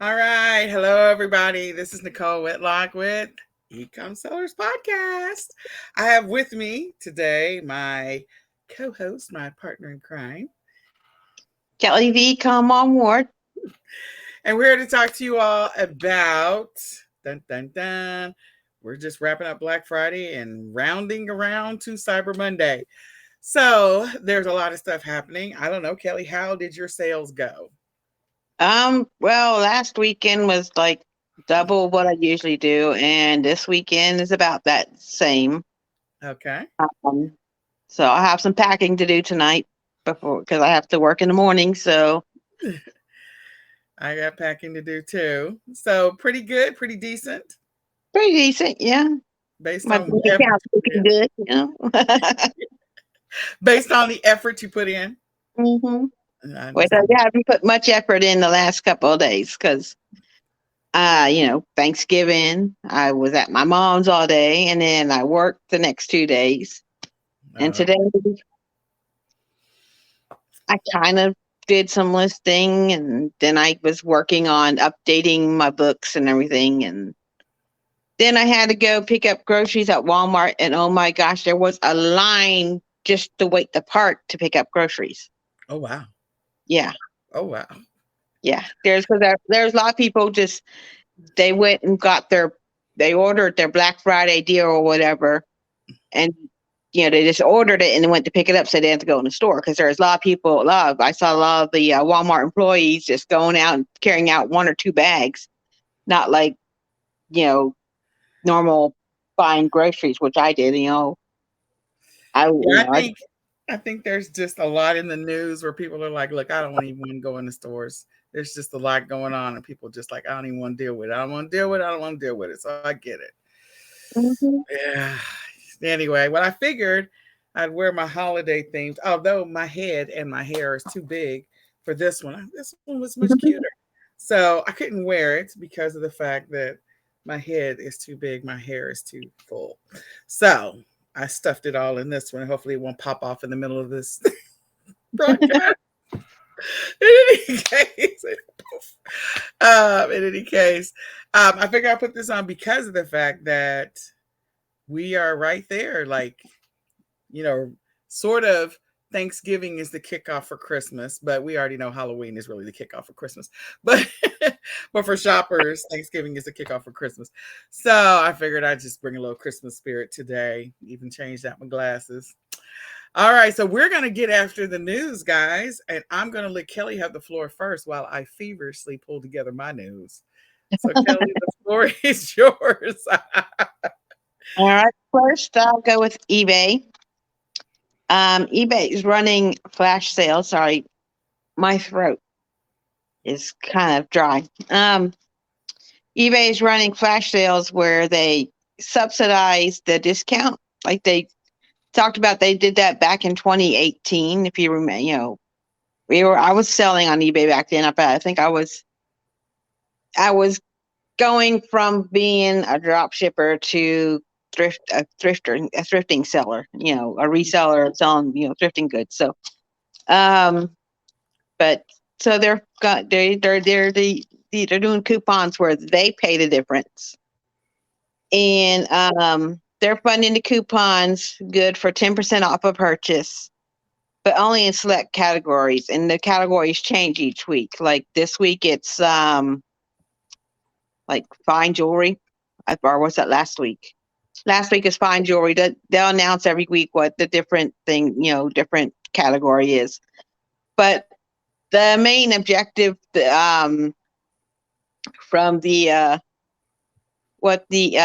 All right. Hello, everybody. This is Nicole Whitlock with eCom Sellers Podcast. I have with me today my co host, my partner in crime, Kelly V, come on board. and we're here to talk to you all about dun dun dun. We're just wrapping up Black Friday and rounding around to Cyber Monday. So there's a lot of stuff happening. I don't know, Kelly, how did your sales go? Well, last weekend was like double what I usually do, and this weekend is about that same. Okay. Um, so I have some packing to do tonight before because I have to work in the morning. So I got packing to do too. So pretty good, pretty decent pretty decent, yeah. based My on bank the effort account's you put looking in. good, you know. Based on the effort you put in. hmm I Which I understand. haven't put much effort in the last couple of days because, Thanksgiving, I was at my mom's all day, and then I worked the next 2 days. And Uh, today I kind of did some listing, and then I was working on updating my books and everything. And then I had to go pick up groceries at Walmart. And oh my gosh, there was a line just to wait the part to pick up groceries. oh wow. Yeah. Oh wow. Yeah. There's a lot of people just, they went and they ordered their Black Friday deal or whatever. And they just ordered it and then went to pick it up, so they didn't have to go in the store because there's a lot of people. I saw a lot of the Walmart employees just going out and carrying out one or two bags, not like you know normal buying groceries, which I did. I Yeah, I think there's just a lot in the news where people are like, look, I don't even want to go in the stores. There's just a lot going on, and people just like, I don't even want to deal with it. I don't want to deal with it. I don't want to deal with it. So I get it. Mhm. Yeah. Anyway, well, I figured I'd wear my holiday themed, although my head and my hair is too big for this one. This one was much cuter. So I couldn't wear it because of the fact that my head is too big, my hair is too full. So I stuffed it all in this one. Hopefully, it won't pop off in the middle of this broadcast. In any case, I figure I put this on because of the fact that we are right there. Like, you know, sort of Thanksgiving is the kickoff for Christmas, but we already know Halloween is really the kickoff for Christmas. But but for shoppers, Thanksgiving is the kickoff for Christmas. So I figured I'd just bring a little Christmas spirit today, even changed out my glasses. All right, so we're gonna get after the news, guys, and I'm gonna let Kelly have the floor first while I feverishly pull together my news. So Kelly, the floor is yours. All right. First, I'll go with eBay. eBay is running flash sales. Sorry, my throat is kind of dry. eBay is running flash sales where they subsidize the discount. Like they talked about, they did that back in 2018. If you remember, I was selling on eBay back then. I think I was going from being a drop shipper to a thrifting seller, a reseller selling, thrifting goods. So, um, but so they're doing coupons where they pay the difference. And they're funding the coupons good for 10% off a purchase, but only in select categories. And the categories change each week. Like this week, it's like fine jewelry. Or was that last week? Last week is fine jewelry. They'll announce every week what the different thing, different category is. But the main objective from the what the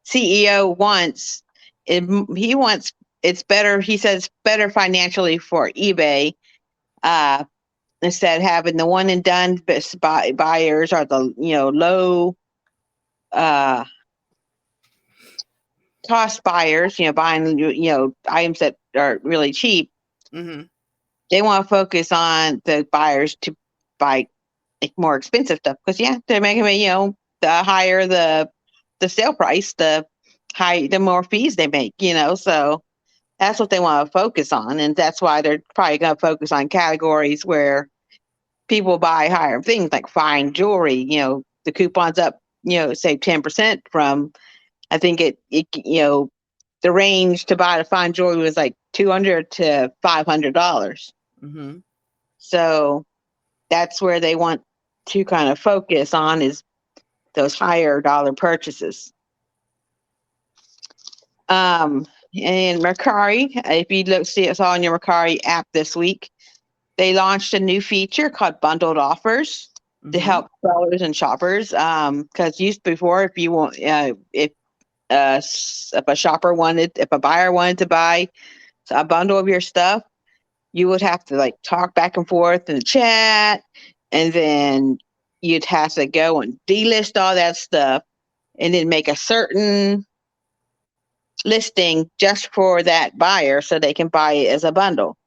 CEO wants. He wants it's better. He says better financially for eBay uh, instead of having the one and done buyers or the low uh, cost buyers. Buying items that are really cheap. Hmm. They want to focus on the buyers to buy like more expensive stuff because they're making the higher the sale price, the more fees they make. So that's what they want to focus on, and that's why they're probably going to focus on categories where people buy higher things like fine jewelry. The coupon's up, say 10% from, I think the range to buy the fine jewelry was like $200 to $500. Mm-hmm. So that's where they want to kind of focus on, is those higher dollar purchases. And Mercari, if you see it's all on your Mercari app this week, they launched a new feature called bundled offers to help sellers and shoppers. Because before, if you want, if a buyer wanted to buy a bundle of your stuff, you would have to like talk back and forth in the chat, and then you'd have to go and delist all that stuff, and then make a certain listing just for that buyer so they can buy it as a bundle.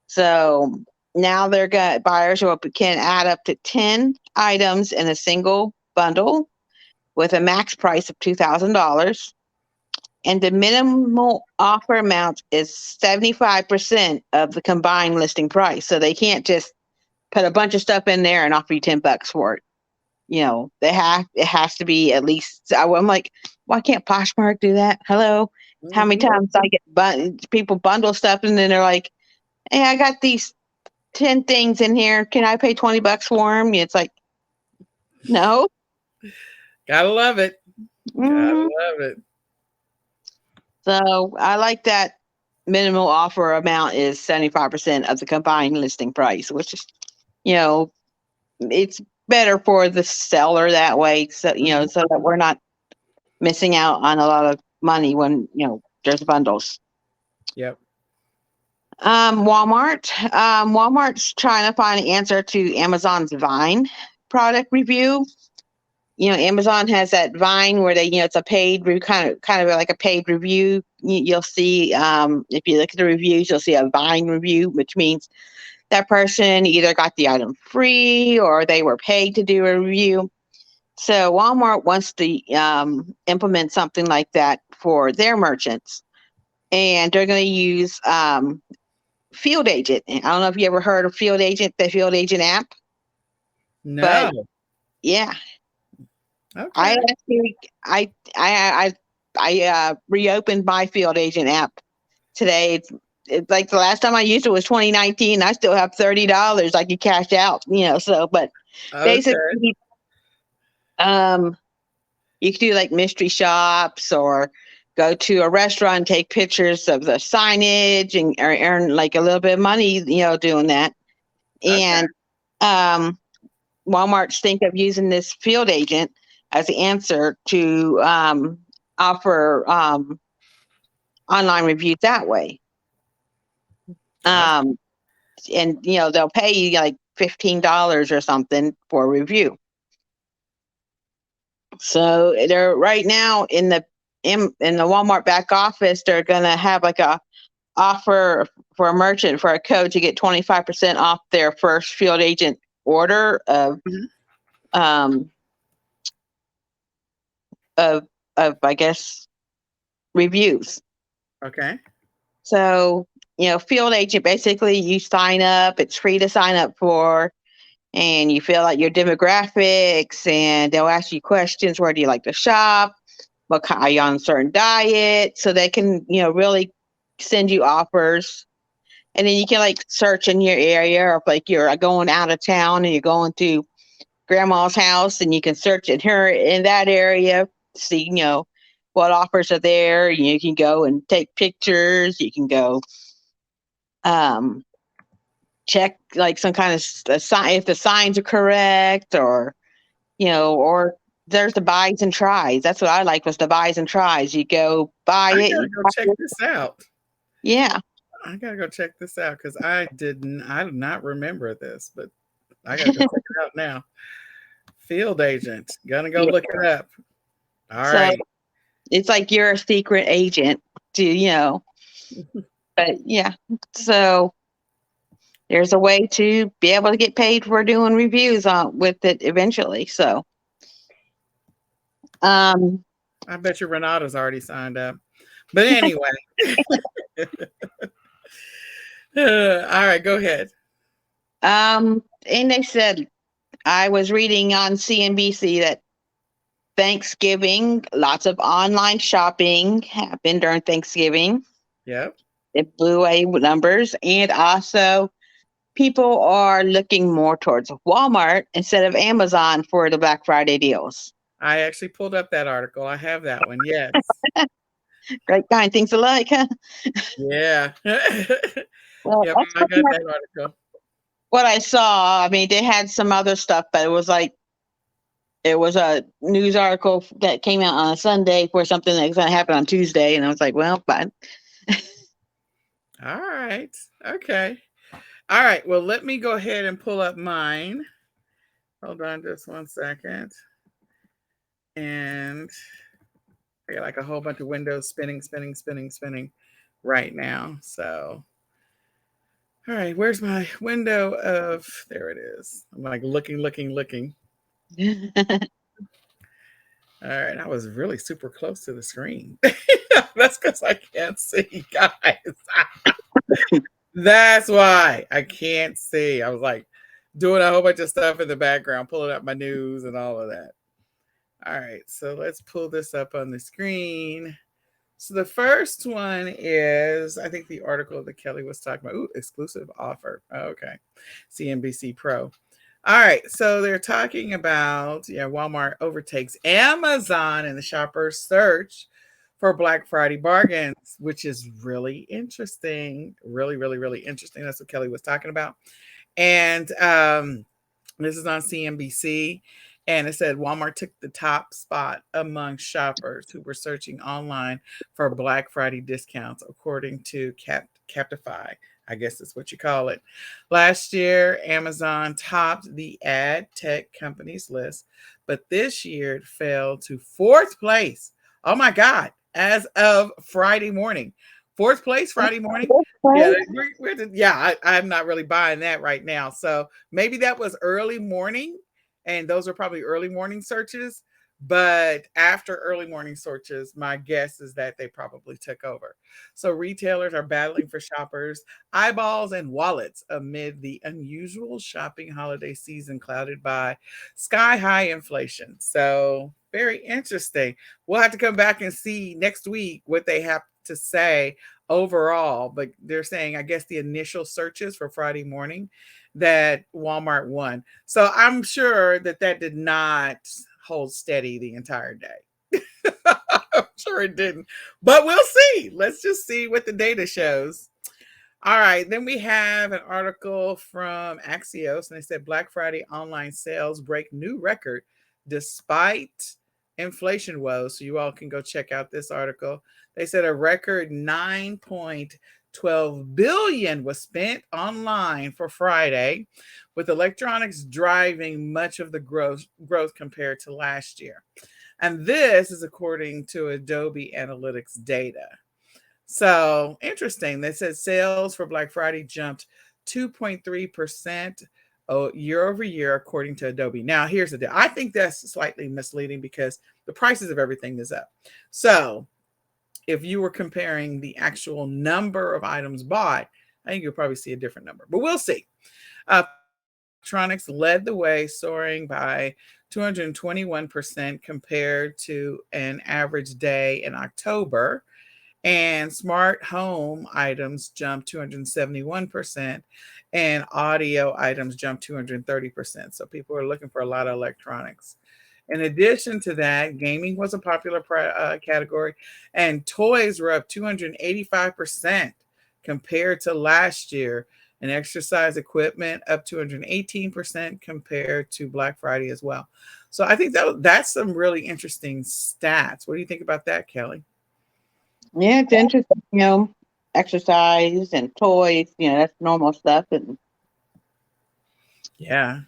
So now buyers can add up to 10 items in a single bundle with a max price of $2,000. And the minimal offer amount is 75% of the combined listing price. So they can't just put a bunch of stuff in there and offer you $10 for it. It has to be at least. I'm like, why can't Poshmark do that? Hello, how many times I get people bundle stuff and then they're like, hey, I got these 10 things in here. Can I pay $20 for them? It's like, no. Gotta love it. Gotta love it. So I like that minimal offer amount is 75% of the combined listing price, which is, it's better for the seller that way. So, so that we're not missing out on a lot of money when, there's bundles. Yep. Walmart's trying to find an answer to Amazon's Vine product review. Amazon has that Vine where they, it's a paid kind of like a paid review. You'll see, if you look at the reviews, you'll see a Vine review, which means that person either got the item free or they were paid to do a review. So Walmart wants to implement something like that for their merchants, and they're going to use Field Agent. I don't know if you ever heard of Field Agent, the Field Agent app. No. But yeah. Okay. I reopened my Field Agent app today. It's like the last time I used it was 2019. I still have $30 I could cash out. But basically, you could do like mystery shops or go to a restaurant and take pictures of the signage and earn like a little bit of money, doing that. And Walmart's think of using this Field Agent as the answer to offer online reviews that way. And they'll pay you like $15 or something for a review. So they're right now in the Walmart back office, they're gonna have like a offer for a merchant for a code to get 25% off their first Field Agent order of I guess reviews. Okay. So, Field Agent, basically you sign up, it's free to sign up for, and you fill out your demographics and they'll ask you questions. Where do you like to shop? Are you on a certain diet? So they can, really send you offers. And then you can like search in your area, or if like you're going out of town and you're going to grandma's house, and you can search in that area, see, what offers are there. You can go and take pictures. You can go check like some kind of sign, if the signs are correct, or there's the buys and tries. That's what I like, was the buys and tries. You go buy it. I gotta go check this out. Yeah. I gotta go check this out because I did not remember this, but I gotta go check it out now. Field Agent. Gonna go look it up. All right. It's like you're a secret agent to, but yeah. So there's a way to be able to get paid for doing reviews with it eventually. So I bet you Renata's already signed up. But anyway. All right, go ahead. And they said I was reading on CNBC that Thanksgiving, lots of online shopping happened during Thanksgiving. Yep. It blew away numbers, and also people are looking more towards Walmart instead of Amazon for the Black Friday deals. I actually pulled up that article. I have that one. Yes. Great kind things alike, huh? Yeah. Well, Yep, that's I got that article. what I saw. I mean, they had some other stuff, but it was like it was a news article that came out on a Sunday for something that's going to happen on Tuesday, and I was like, well, fine. All right. Okay. All right. Well, let me go ahead and pull up mine. Hold on just one second. And I got like a whole bunch of windows spinning right now. So, all right. Where's my window of? There it is. I'm like looking. All right. I was really super close to the screen. That's because I can't see, guys. That's why I can't see. I was like doing a whole bunch of stuff in the background, pulling up my news and all of that. All right, so let's pull this up on the screen. So the first one is, I think, the article that Kelly was talking about. Ooh, exclusive offer. Okay, CNBC Pro. All right, so they're talking about, Walmart overtakes Amazon in the shopper's search for Black Friday bargains, which is really interesting. Really interesting. That's what Kelly was talking about. And this is on CNBC. And it said Walmart took the top spot among shoppers who were searching online for Black Friday discounts, according to Captify. I guess that's what you call it. Last year, Amazon topped the ad tech companies list, but this year it fell to fourth place. Oh my God, as of Friday morning. Fourth place Friday morning. Yeah, I'm not really buying that right now. So maybe that was early morning, and those are probably early morning searches. But after early morning searches, my guess is that they probably took over. So retailers are battling for shoppers' eyeballs and wallets amid the unusual shopping holiday season clouded by sky high inflation. So very interesting. We'll have to come back and see next week what they have to say overall, but they're saying, I guess, the initial searches for Friday morning that Walmart won. So I'm sure that did not hold steady the entire day. I'm sure it didn't, but we'll see. Let's just see what the data shows. All right, then we have an article from Axios, and they said Black Friday online sales break new record despite inflation woes. So you all can go check out this article. They said a record 9.12 billion was spent online for Friday, with electronics driving much of the growth compared to last year. And this is according to Adobe Analytics data. So interesting. They said sales for Black Friday jumped 2.3% year over year, according to Adobe. Now, here's the deal. I think that's slightly misleading because the prices of everything is up. So if you were comparing the actual number of items bought, I think you'll probably see a different number, but we'll see. Electronics led the way, soaring by 221% compared to an average day in October. And smart home items jumped 271%, and audio items jumped 230%. So people are looking for a lot of electronics. In addition to that, gaming was a popular category, and toys were up 285% compared to last year, and exercise equipment up 218% compared to Black Friday as well. So I think that's some really interesting stats. What do you think about that, Kelly? Yeah, it's interesting. Exercise and toys. That's normal stuff. And Yeah.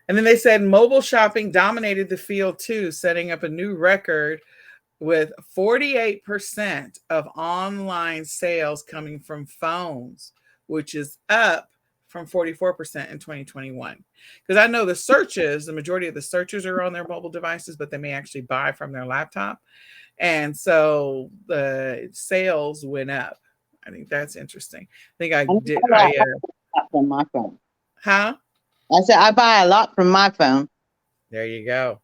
And then they said mobile shopping dominated the field too, setting up a new record with 48% of online sales coming from phones, which is up from 44% in 2021. Because I know the majority of the searches are on their mobile devices, but they may actually buy from their laptop. And so the sales went up. I think that's interesting. I think I I did. know that on my phone. Huh? I said I buy a lot from my phone. There you go.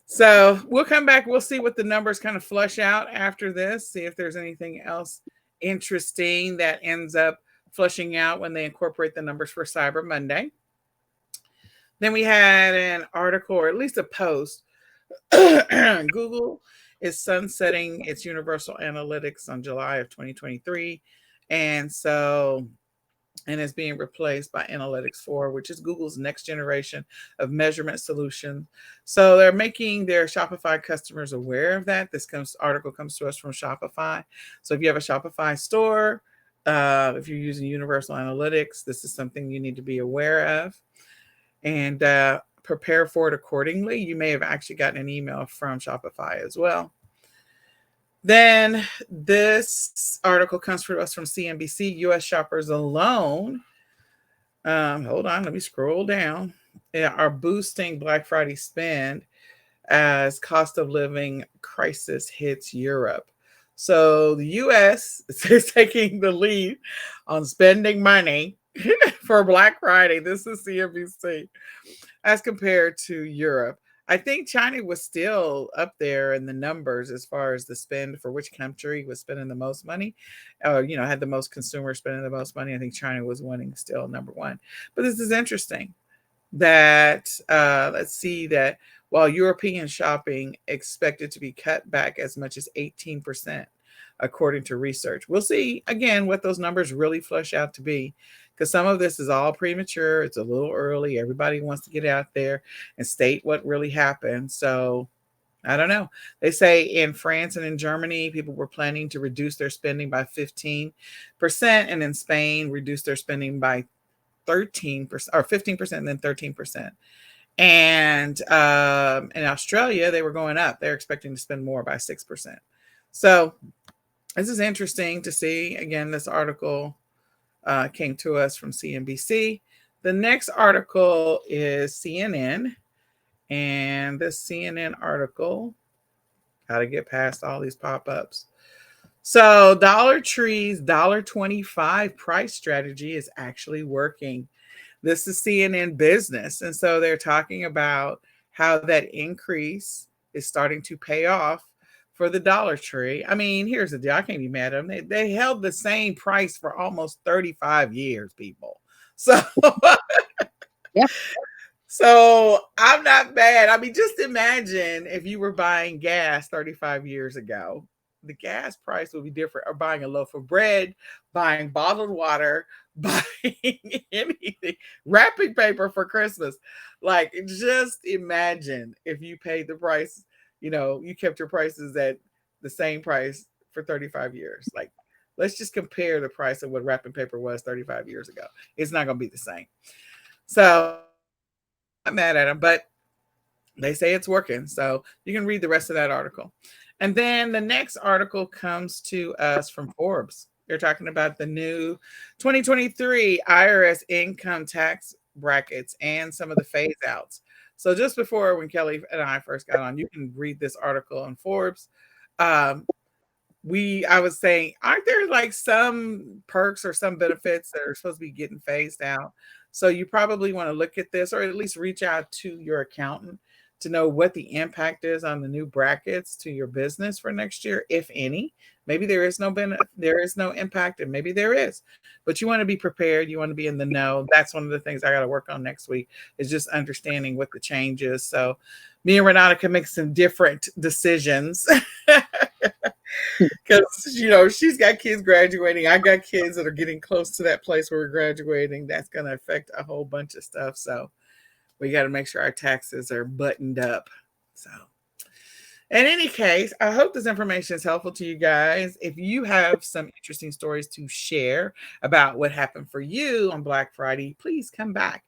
So we'll come back. We'll see what the numbers kind of flush out after this. See if there's anything else interesting that ends up flushing out when they incorporate the numbers for Cyber Monday. Then we had an article, or at least a post. Google is sunsetting its Universal Analytics on July of 2023. And so and is being replaced by Analytics 4, which is Google's next generation of measurement solution. So they're making their Shopify customers aware of that. This article comes to us from Shopify. So if you have a Shopify store, if you're using Universal Analytics, this is something you need to be aware of and prepare for it accordingly. You may have actually gotten an email from Shopify as well. Then this article comes to us from CNBC. U.S. shoppers alone, hold on, let me scroll down, are boosting Black Friday spend as cost of living crisis hits Europe. So the U.S. is taking the lead on spending money for Black Friday. This is CNBC as compared to Europe. I think China was still up there in the numbers as far as the spend for which country was spending the most money, had the most consumers spending the most money. I think China was winning still number one. But this is interesting that let's see that while European shopping expected to be cut back as much as 18%, according to research. We'll see again what those numbers really flush out to be, because some of this is all premature. It's a little early. Everybody wants to get out there and state what really happened. So I don't know. They say in France and in Germany, people were planning to reduce their spending by 15%, and in Spain, reduce their spending by 13% or 15% and then 13%. And in Australia, they were going up. They're expecting to spend more by 6%. So this is interesting to see. Again, this article came to us from CNBC. The next article is CNN. And this CNN article, how to get past all these pop-ups. So Dollar Tree's $1.25 price strategy is actually working. This is CNN Business. And so they're talking about how that increase is starting to pay off for the Dollar Tree. I mean, here's the deal. I can't be mad at them. They held the same price for almost 35 years, people. So, yeah. So I'm not bad. I mean, just imagine if you were buying gas 35 years ago. The gas price would be different. Or buying a loaf of bread, buying bottled water, buying anything, wrapping paper for Christmas. Like, just imagine if you paid the price, you kept your prices at the same price for 35 years. Like, let's just compare the price of what wrapping paper was 35 years ago. It's not going to be the same. So I'm not mad at them, but they say it's working. So you can read the rest of that article. And then the next article comes to us from Forbes. They're talking about the new 2023 IRS income tax brackets and some of the phase outs. So just before, when Kelly and I first got on, you can read this article on Forbes. I was saying, aren't there like some perks or some benefits that are supposed to be getting phased out? So you probably want to look at this, or at least reach out to your accountant to know what the impact is on the new brackets to your business for next year, if any. Maybe there is no impact, and maybe there is. But you want to be prepared. You want to be in the know. That's one of the things I got to work on next week, is just understanding what the change is. So me and Renata can make some different decisions. Because she's got kids graduating. I got kids that are getting close to that place where we're graduating. That's going to affect a whole bunch of stuff. So we got to make sure our taxes are buttoned up. So in any case, I hope this information is helpful to you guys. If you have some interesting stories to share about what happened for you on Black Friday, please come back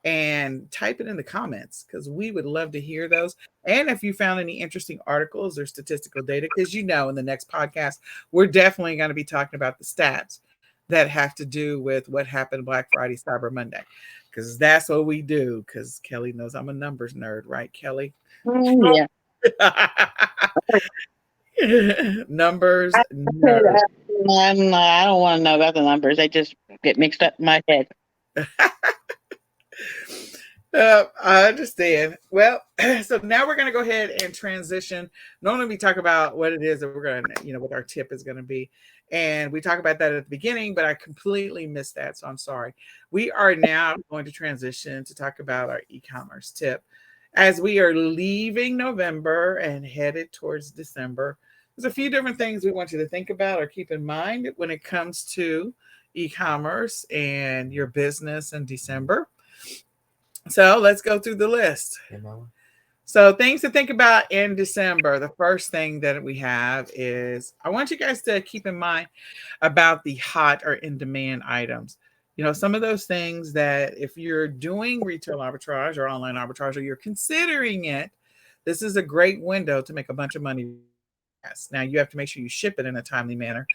and type it in the comments, because we would love to hear those. And if you found any interesting articles or statistical data, because in the next podcast, we're definitely going to be talking about the stats that have to do with what happened Black Friday, Cyber Monday, because that's what we do. Because Kelly knows I'm a numbers nerd, right, Kelly? Yeah. Numbers nerd. I don't want to know about the numbers. They just get mixed up in my head. I understand. Well, so now we're going to go ahead and transition. Normally, we talk about what it is that we're going to, what our tip is going to be. And we talk about that at the beginning, but I completely missed that. So I'm sorry. We are now going to transition to talk about our e commerce tip. As we are leaving November and headed towards December, there's a few different things we want you to think about or keep in mind when it comes to e commerce and your business in December. So let's go through the list. So things to think about in December. The first thing that we have is I want you guys to keep in mind about the hot or in demand items. Some of those things that if you're doing retail arbitrage or online arbitrage or you're considering it, this is a great window to make a bunch of money. Yes. Now you have to make sure you ship it in a timely manner.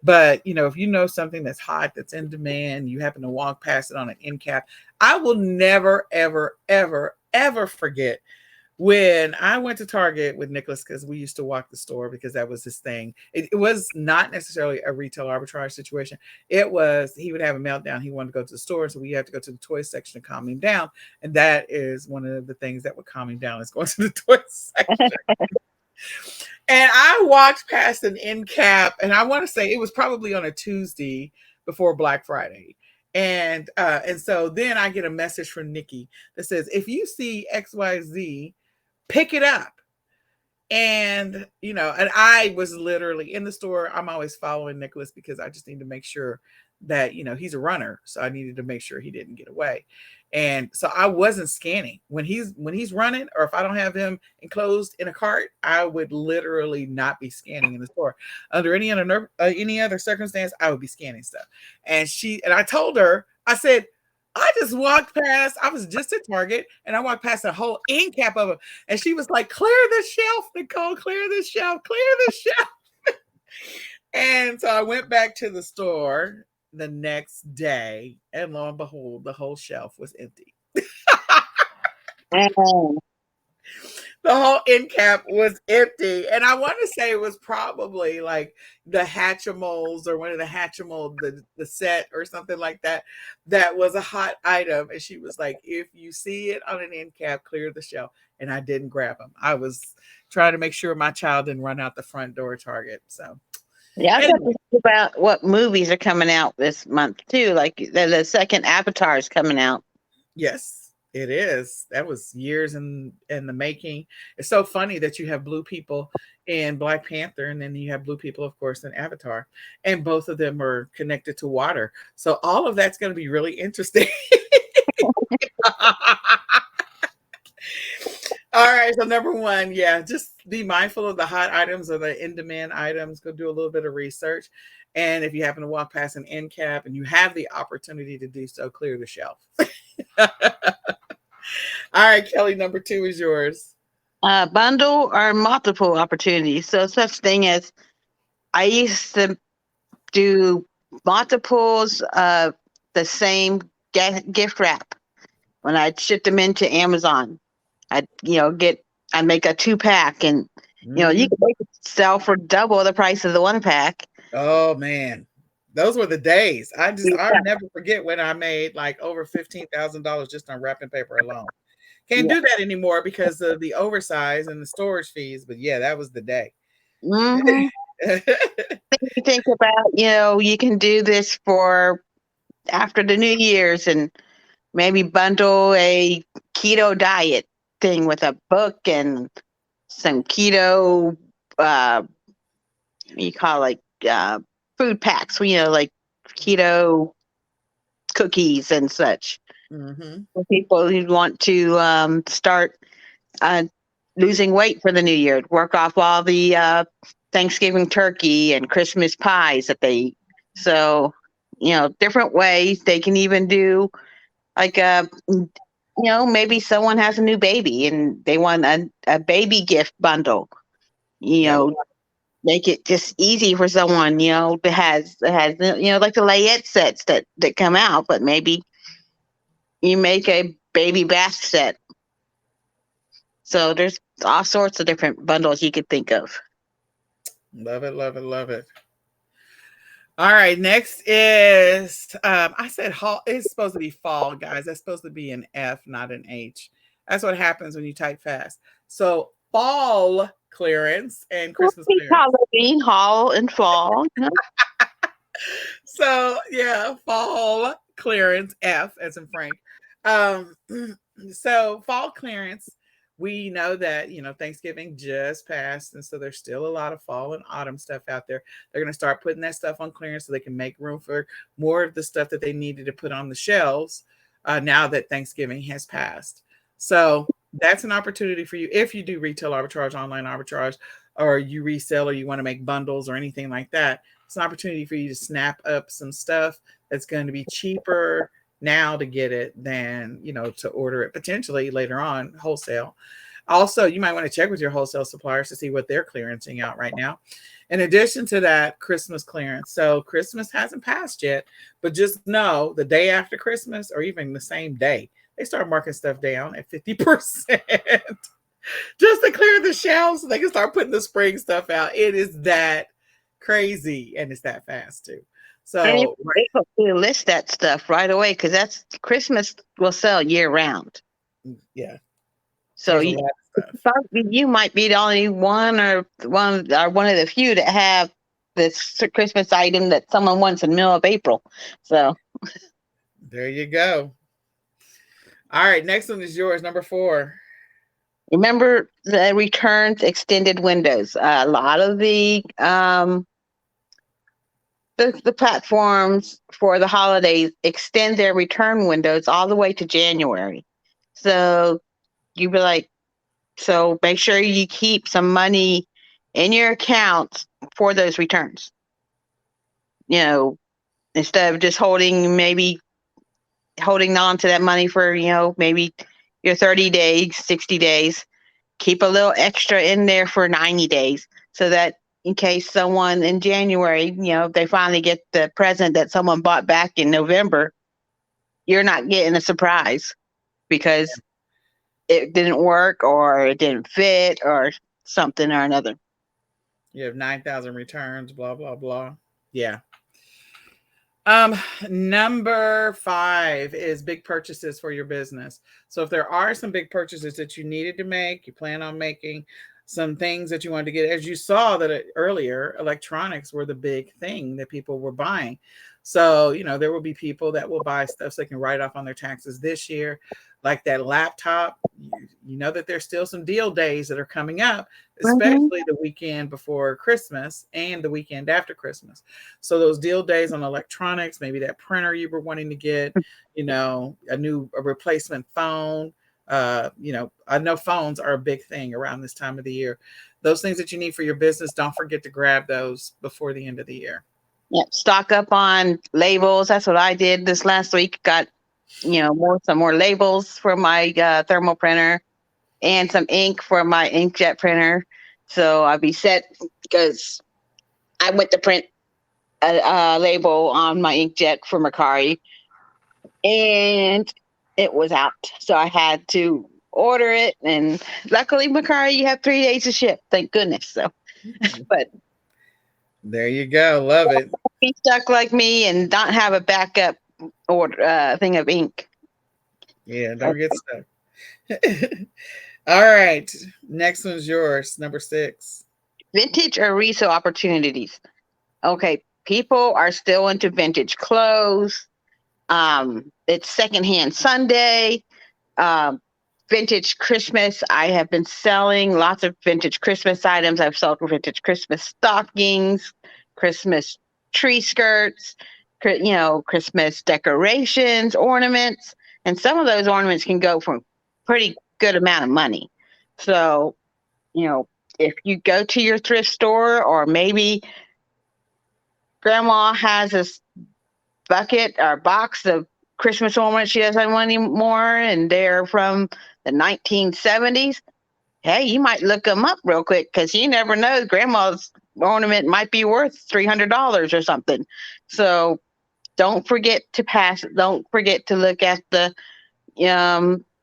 But if you know something that's hot, that's in demand, you happen to walk past it on an end cap, I will never, ever, ever, ever forget when I went to Target with Nicholas, because we used to walk the store because that was his thing. It was not necessarily a retail arbitrage situation. It was he would have a meltdown. He wanted to go to the store, so we had to go to the toy section to calm him down. And that is one of the things that would calm him down is going to the toy section. And I walked past an end cap, and I want to say it was probably on a Tuesday before Black Friday. And so then I get a message from Nikki that says, if you see XYZ, pick it up. And I was literally in the store. I'm always following Nicholas because I just need to make sure that he's a runner. So I needed to make sure he didn't get away. And so I wasn't scanning when he's running, or if I don't have him enclosed in a cart, I would literally not be scanning in the store. Under any other circumstance, I would be scanning stuff. And I told her, I said, I just walked past. I was just at Target, and I walked past a whole end cap of them. And she was like, "Clear the shelf, Nicole. Clear the shelf. Clear the shelf." And so I went back to the store the next day, and lo and behold, the whole shelf was empty. Oh. The whole end cap was empty. And I want to say it was probably like the Hatchimals or one of the Hatchimal, the set or something like that. That was a hot item. And she was like, if you see it on an end cap, clear the shelf. And I didn't grab them. I was trying to make sure my child didn't run out the front door Target. So Yeah, I've got to anyway. think about what movies are coming out this month too. Like the second Avatar is coming out. Yes, it is. That was years in the making. It's so funny that you have blue people in Black Panther, and then you have blue people, of course, in Avatar, and both of them are connected to water. So all of that's going to be really interesting. All right, so number one, yeah, just be mindful of the hot items or the in-demand items. Go do a little bit of research. And if you happen to walk past an end cap and you have the opportunity to do so, clear the shelf. All right, Kelly, number two is yours. Bundle or multiple opportunities. So such thing as I used to do multiples of the same gift wrap when I shipped them into Amazon. I'd make a 2-pack, and you could sell for double the price of the 1-pack. Oh man, those were the days. I'll never forget when I made like over $15,000 just on wrapping paper alone. Can't do that anymore because of the oversize and the storage fees. But yeah, that was the day. Mm-hmm. You think about, you can do this for after the New Year's and maybe bundle a keto diet thing with a book and some keto, you call it food packs, like keto cookies and such. Mm-hmm. For people who want to start losing weight for the new year, work off all the Thanksgiving turkey and Christmas pies that they eat. So, different ways. They can even do like maybe someone has a new baby and they want a baby gift bundle. Yep. Make it just easy for someone, that has like the layette sets that come out, but maybe you make a baby bath set. So there's all sorts of different bundles you could think of. Love it, love it, love it. All right, next is I said hall. It's supposed to be fall, guys. That's supposed to be an F, not an H. That's what happens when you type fast. So fall clearance and Christmas clearance. Halloween, Hall, and Fall. You know? So yeah, fall clearance F as in Frank. Um, so fall clearance. We know that Thanksgiving just passed, and so there's still a lot of fall and autumn stuff out there. They're going to start putting that stuff on clearance so they can make room for more of the stuff that they needed to put on the shelves now that Thanksgiving has passed. So that's an opportunity for you if you do retail arbitrage, online arbitrage, or you resell, or you want to make bundles or anything like that. It's an opportunity for you to snap up some stuff that's going to be cheaper now to get it than to order it potentially later on wholesale. Also, you might want to check with your wholesale suppliers to see what they're clearancing out right now. In addition to that, Christmas clearance. So Christmas hasn't passed yet, but just know the day after Christmas or even the same day, they start marking stuff down at 50%. Just to clear the shelves so they can start putting the spring stuff out. It is that crazy and it's that fast too. And So they hope to list that stuff right away because that's Christmas will sell year round. yeah, So there's a lot of stuff. you might be the only one or one of the few that have this Christmas item that someone wants in the middle of April. So There you go. All right, next one is yours, number 4. remember the returns extended windows. A lot of the platforms for the holidays extend their return windows all the way to January. So you be like, so make sure you keep some money in your accounts for those returns. Instead of just holding on to that money for, maybe your 30 days, 60 days, keep a little extra in there for 90 days so that in case someone in January, they finally get the present that someone bought back in November, you're not getting a surprise because it didn't work or it didn't fit or something or another. You have 9,000 returns, blah, blah, blah. Yeah. Um, Number 5 is big purchases for your business. So if there are some big purchases that you needed to make, you plan on making some things that you wanted to get, as you saw that earlier, electronics were the big thing that people were buying. So, there will be people that will buy stuff so they can write off on their taxes this year, like that laptop. You know that there's still some deal days that are coming up, especially the weekend before Christmas and the weekend after Christmas. So those deal days on electronics, maybe that printer you were wanting to get, a replacement phone. I know phones are a big thing around this time of the year. Those things that you need for your business, don't forget to grab those before the end of the year. Yeah, stock up on labels. That's what I did this last week. Got some more labels for my thermal printer and some ink for my inkjet printer. So I'll be set because I went to print a label on my inkjet for Mercari and it was out. So I had to order it. And luckily, Mercari, you have 3 days to ship. Thank goodness. So, but there you go. Love it. be stuck like me and not have a backup order thing of ink. Yeah, don't get stuck. All right. Next one's yours, number 6. Vintage or resale opportunities. Okay, people are still into vintage clothes. It's secondhand Sunday. Vintage Christmas. I have been selling lots of vintage Christmas items. I've sold vintage Christmas stockings, Christmas tree skirts, Christmas decorations, ornaments, and some of those ornaments can go for a pretty good amount of money. So, if you go to your thrift store or maybe grandma has a bucket or box of Christmas ornaments she doesn't want anymore and they're from the 1970s, hey, you might look them up real quick because you never know. Grandma's ornament might be worth $300 or something. So don't forget to look at the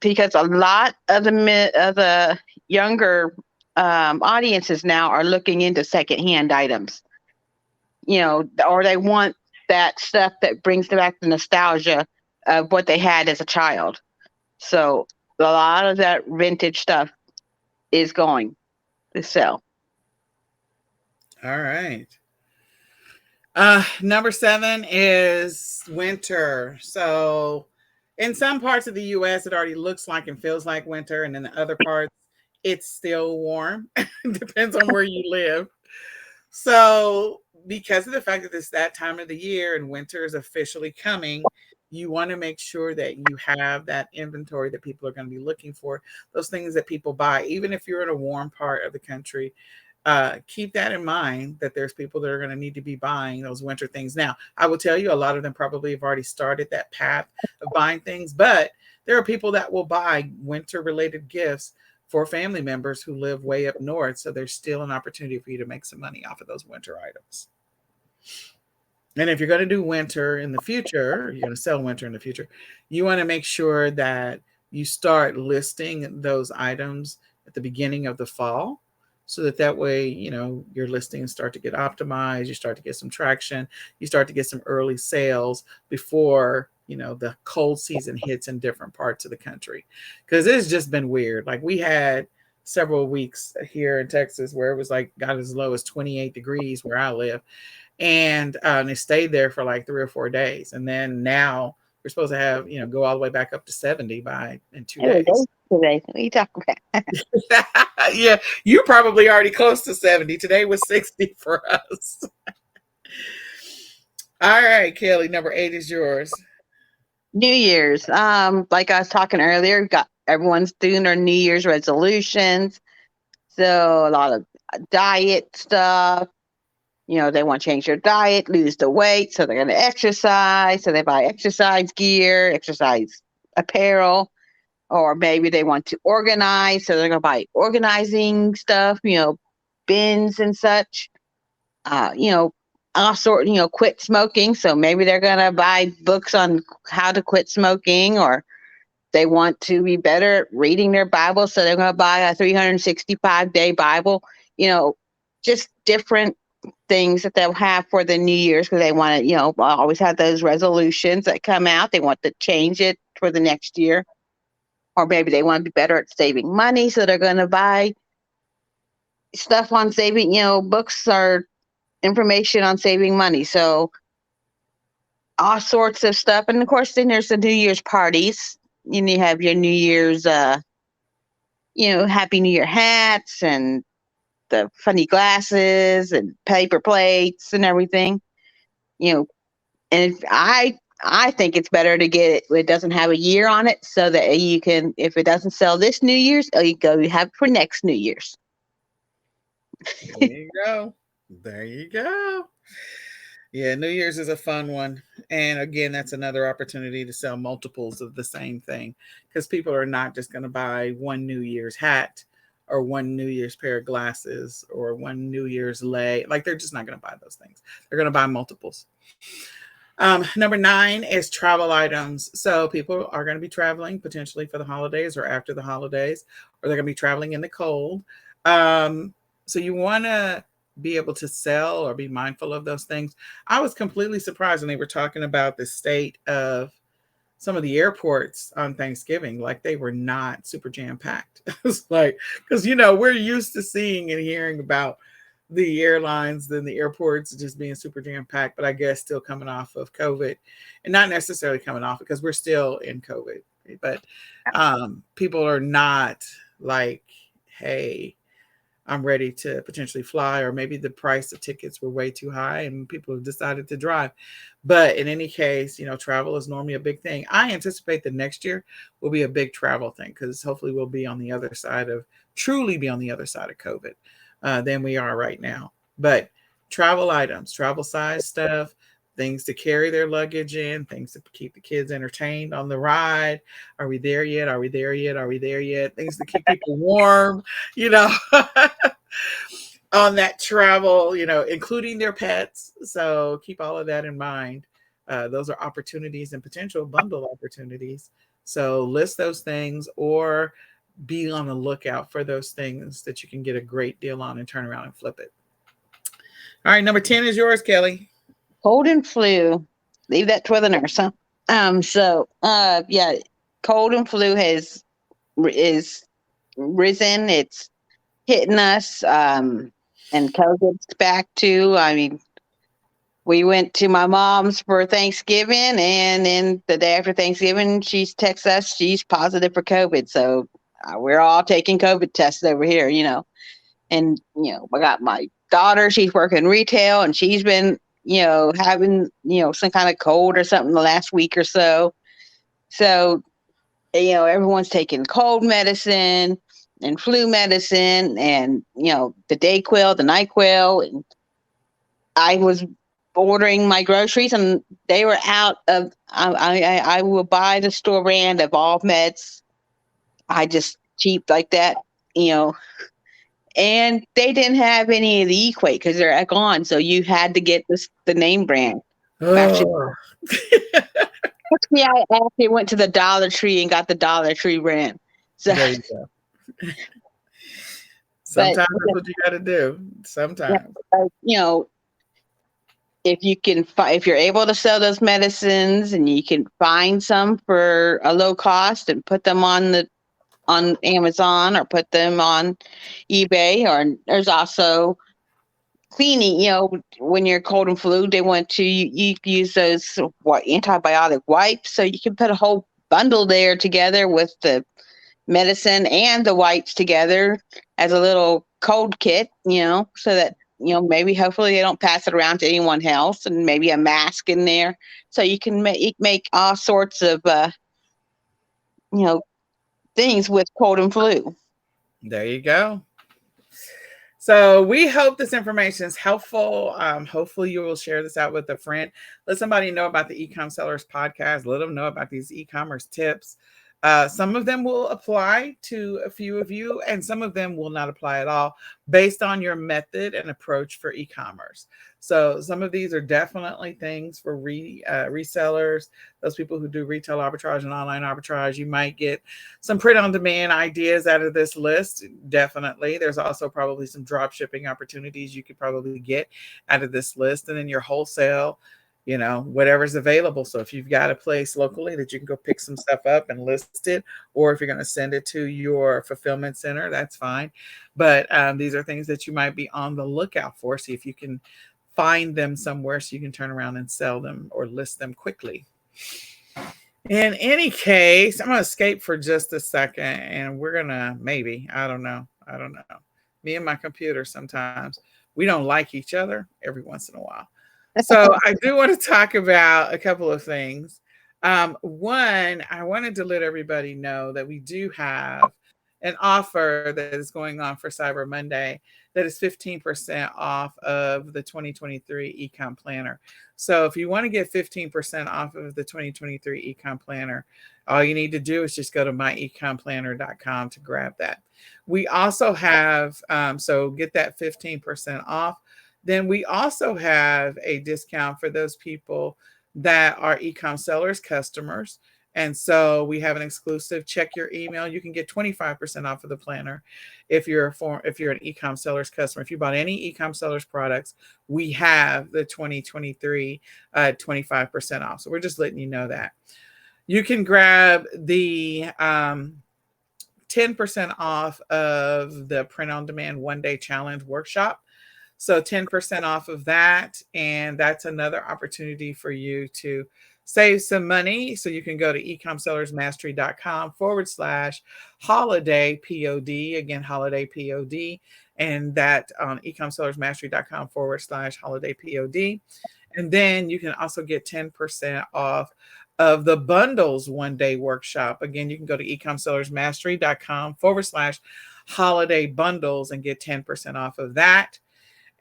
because a lot of the younger audiences now are looking into secondhand items. or they want that stuff that brings back the nostalgia of what they had as a child. So a lot of that vintage stuff is going to sell. All right. Number 7 is winter. So, in some parts of the U.S., it already looks like and feels like winter, and in the other parts, it's still warm. Depends on where you live. So, because of the fact that it's that time of the year and winter is officially coming, you want to make sure that you have that inventory that people are going to be looking for, those things that people buy, even if you're in a warm part of the country. Keep that in mind that there's people that are going to need to be buying those winter things. Now, I will tell you, a lot of them probably have already started that path of buying things, but there are people that will buy winter related gifts for family members who live way up north. So there's still an opportunity for you to make some money off of those winter items. And if you're going to do winter in the future, you're going to sell winter in the future, you want to make sure that you start listing those items at the beginning of the fall so that way, your listings start to get optimized, you start to get some traction, you start to get some early sales before, the cold season hits in different parts of the country. Because it's just been weird. Like we had several weeks here in Texas where it was like got as low as 28 degrees where I live, and it stayed there for like 3 or 4 days, and then now we're supposed to have go all the way back up to 70 by in 2 days. Today, what are you talking about? Yeah, you're probably already close to 70. Today was 60 for us. All right, Kelly, number 8 is yours. New Year's. Like I was talking earlier, got everyone's doing their New Year's resolutions. So a lot of diet stuff. They want to change their diet, lose the weight, so they're going to exercise. So they buy exercise gear, exercise apparel, or maybe they want to organize, so they're going to buy organizing stuff, bins and such. All sort, quit smoking. So maybe they're going to buy books on how to quit smoking, or they want to be better at reading their Bible. So they're going to buy a 365-day Bible, just different things that they'll have for the New Year's because they want to, always have those resolutions that come out. They want to change it for the next year. Or maybe they want to be better at saving money. So they're going to buy stuff on saving, books or information on saving money. So all sorts of stuff. And of course, then there's the New Year's parties. You have your New Year's, Happy New Year hats and the funny glasses and paper plates and everything. And I think it's better to get it. It doesn't have a year on it, so that you can, if it doesn't sell this New Year's, you go have it for next New Year's. There you go. There you go. Yeah, New Year's is a fun one. And again, that's another opportunity to sell multiples of the same thing because people are not just going to buy one New Year's hat or one New Year's pair of glasses or one New Year's lei. Like they're just not going to buy those things. They're going to buy multiples. Number 9 is travel items. So people are going to be traveling potentially for the holidays or after the holidays, or they're going to be traveling in the cold. So you want to be able to sell or be mindful of those things. I was completely surprised when they were talking about the state of some of the airports on Thanksgiving, like they were not super jam packed. It's like, because we're used to seeing and hearing about the airlines and the airports just being super jam packed, but I guess still coming off of COVID, and not necessarily coming off because we're still in COVID, but people are not like, hey, I'm ready to potentially fly, or maybe the price of tickets were way too high and people have decided to drive. But in any case, travel is normally a big thing. I anticipate that next year will be a big travel thing because hopefully we'll be on the other side of COVID than we are right now. But travel items, travel size stuff, things to carry their luggage in, things to keep the kids entertained on the ride. Are we there yet? Are we there yet? Are we there yet? Things to keep people warm, on that travel, including their pets. So keep all of that in mind. Those are opportunities and potential bundle opportunities. So list those things or be on the lookout for those things that you can get a great deal on and turn around and flip it. All right, number 10 is yours, Kelly. Cold and flu. Leave that to the nurse, huh? Yeah, cold and flu is risen. It's hitting us. And COVID's back too. I mean, we went to my mom's for Thanksgiving, and then the day after Thanksgiving, she's texts us she's positive for COVID. So we're all taking COVID tests over here, And I got my daughter; she's working retail, and she's been, having some kind of cold or something the last week or so. So everyone's taking cold medicine and flu medicine, and the Dayquil, the Nyquil, and I was ordering my groceries, and they were out of. I will buy the store brand Evolve Meds. I just cheap like that, you know. And they didn't have any of the Equate because they're gone. So you had to get the name brand. Actually, Oh, yeah, I actually went to the Dollar Tree and got the Dollar Tree brand. So, there you go. but Sometimes that's what you got to do. yeah, Sometimes. if you can if you're able to sell those medicines and you can find some for a low cost and put them on Amazon or put them on eBay, or there's also cleaning, when you're cold and flu, they want to you use those antibiotic wipes, so you can put a whole bundle there together with the medicine and the wipes together as a little cold kit, so that maybe hopefully they don't pass it around to anyone else, and maybe a mask in there, so you can make all sorts of you know things with cold and flu. There you go. So we hope this information is helpful. Hopefully you will share this out with a friend. Let somebody know about the eCom Sellers podcast. Let them know about these e-commerce tips. Some of them will apply to a few of you, and some of them will not apply at all based on your method and approach for e-commerce. So some of these are definitely things for resellers, those people who do retail arbitrage and online arbitrage. You might get some print on demand ideas out of this list. Definitely. There's also probably some drop shipping opportunities you could probably get out of this list. And then your wholesale, whatever's available. So if you've got a place locally that you can go pick some stuff up and list it, or if you're going to send it to your fulfillment center, that's fine. But these are things that you might be on the lookout for. See if you can find them somewhere so you can turn around and sell them or list them quickly. In any case, I'm going to escape for just a second, and we're going to maybe, I don't know. Me and my computer sometimes, we don't like each other every once in a while. So I do want to talk about a couple of things. One, I wanted to let everybody know that we do have an offer that is going on for Cyber Monday that is 15% off of the 2023 Ecom Planner. So if you want to get 15% off of the 2023 Ecom Planner, all you need to do is just go to myecomplanner.com to grab that. We also have, so get that 15% off. Then we also have a discount for those people that are eCom Sellers customers. And so we have an exclusive check your email. You can get 25% off of the planner if you're an eCom Sellers customer. If you bought any eCom Sellers products, we have the 2023 25% off. So we're just letting you know that. You can grab the 10% off of the print on demand 1-day challenge workshop. So 10% off of that. And that's another opportunity for you to save some money. So you can go to ecomsellersmastery.com/holiday POD. Again, holiday POD. And that on ecomsellersmastery.com/holiday POD. And then you can also get 10% off of the bundles 1-day workshop. Again, you can go to ecomsellersmastery.com/holiday bundles and get 10% off of that.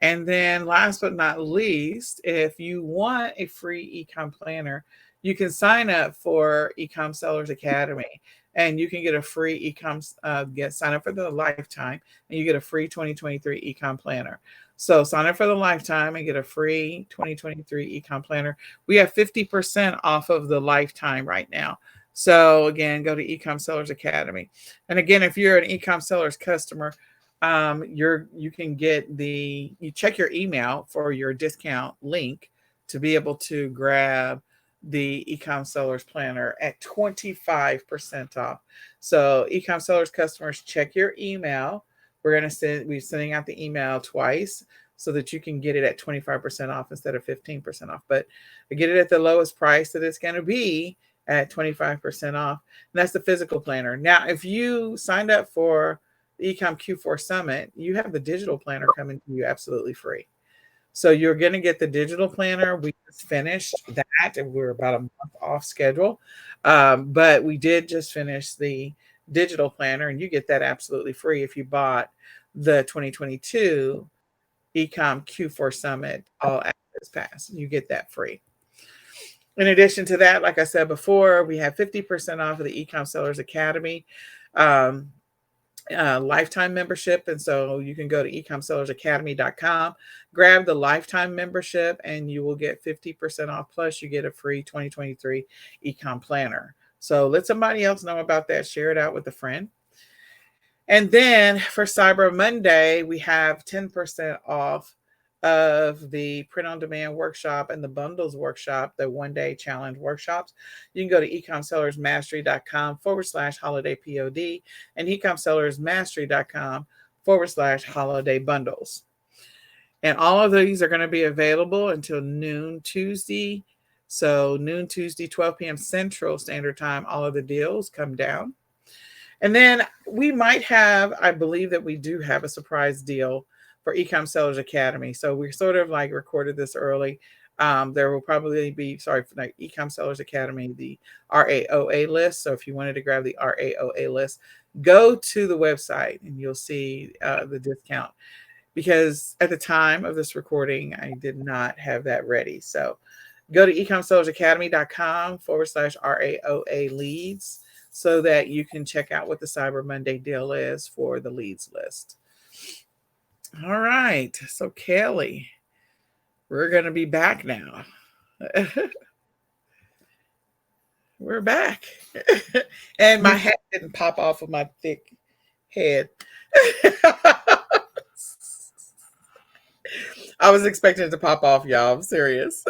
And then last but not least, if you want a free ecom planner, you can sign up for Ecom Sellers Academy, and you can get a free sign up for the lifetime, and you get a free 2023 ecom planner. So sign up for the lifetime and get a free 2023 ecom planner. We have 50% off of the lifetime right now. So again, go to Ecom Sellers Academy. And again, if you're an Ecom Sellers customer, you can get you check your email for your discount link to be able to grab the Ecom Sellers Planner at 25% off. So Ecom Sellers customers, check your email. We're sending out the email twice so that you can get it at 25% off instead of 15% off. But get it at the lowest price that it's going to be at 25% off. And that's the physical planner. Now, if you signed up for the Ecom Q4 Summit, you have the digital planner coming to you absolutely free. So you're going to get the digital planner. We just finished that, and we're about a month off schedule. But we did just finish the digital planner, and you get that absolutely free if you bought the 2022 Ecom Q4 Summit All Access Pass. You get that free. In addition to that, like I said before, we have 50% off of the Ecom Sellers Academy. Um, lifetime membership. And so you can go to ecomsellersacademy.com, grab the lifetime membership, and you will get 50% off. Plus, you get a free 2023 ecom planner. So let somebody else know about that. Share it out with a friend. And then for Cyber Monday, we have 10% off of the print on demand workshop and the bundles workshop, the 1-day challenge workshops. You can go to ecomsellersmastery.com/holiday POD and ecomsellersmastery.com/holiday bundles. And all of these are going to be available until noon Tuesday. So noon Tuesday, 12 p.m. Central Standard Time, all of the deals come down. And then we might have, I believe that we do have a surprise deal for Ecom Sellers Academy. So we sort of like recorded this early. There will probably be, for like Ecom Sellers Academy, the RAOA list. So if you wanted to grab the RAOA list, go to the website and you'll see the discount. Because at the time of this recording, I did not have that ready. So go to ecomsellersacademy.com/RAOA leads so that you can check out what the Cyber Monday deal is for the leads list. All right. So, Kelly, we're going to be back now. We're back. And my hat didn't pop off of my thick head. I was expecting it to pop off, y'all. I'm serious.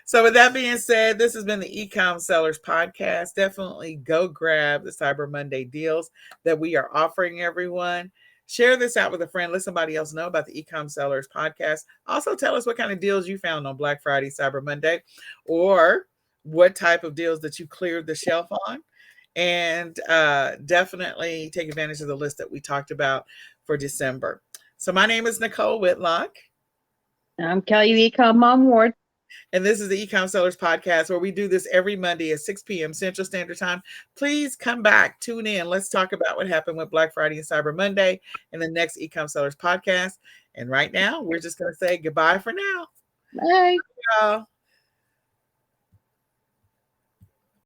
So with that being said, this has been the Ecom Sellers Podcast. Definitely go grab the Cyber Monday deals that we are offering everyone. Share this out with a friend. Let somebody else know about the Ecom Sellers Podcast. Also tell us what kind of deals you found on Black Friday, Cyber Monday, or what type of deals that you cleared the shelf on. And definitely take advantage of the list that we talked about for December. So my name is Nicole Whitlock. I'm Kelly Ecom Mom Ward. And this is the Ecom Sellers Podcast, where we do this every Monday at 6 p.m. Central Standard Time. Please come back, tune in. Let's talk about what happened with Black Friday and Cyber Monday in the next Ecom Sellers Podcast. And right now, we're just going to say goodbye for now. Bye. Bye, y'all.